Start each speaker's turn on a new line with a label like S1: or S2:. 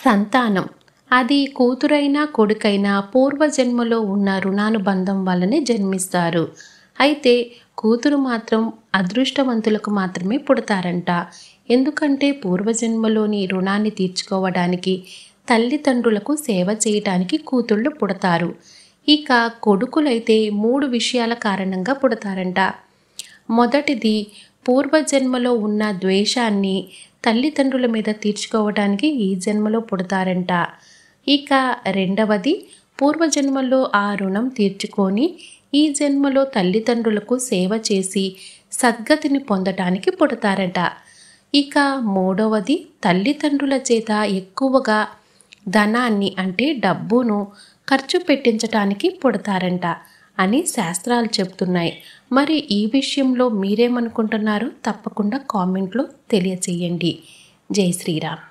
S1: సంతానం అది కూతురైనా కొడుకైనా పూర్వజన్మలో ఉన్న రుణానుబంధం వల్లనే జన్మిస్తారు. అయితే కూతురు మాత్రం అదృష్టవంతులకు మాత్రమే పుడతారంట. ఎందుకంటే పూర్వజన్మలోని రుణాన్ని తీర్చుకోవడానికి తల్లిదండ్రులకు సేవ చేయటానికి కూతుళ్ళు పుడతారు. ఇక కొడుకులైతే 3 విషయాల కారణంగా పుడతారంట. మొదటిది పూర్వజన్మలో ఉన్న ద్వేషాన్ని తల్లిదండ్రుల మీద తీర్చుకోవడానికి ఈ జన్మలో పుడతారంట. ఇక రెండవది పూర్వజన్మలో ఆ రుణం తీర్చుకొని ఈ జన్మలో తల్లిదండ్రులకు సేవ చేసి సద్గతిని పొందటానికి పుడతారట. ఇక మూడవది తల్లిదండ్రుల చేత ఎక్కువగా ధనాన్ని అంటే డబ్బును ఖర్చు పెట్టించటానికి పుడతారంట అని శాస్త్రాలు చెప్తున్నాయి. మరి ఈ విషయంలో మీరేమనుకుంటున్నారో తప్పకుండా కామెంట్లో తెలియచేయండి. జై శ్రీరామ్.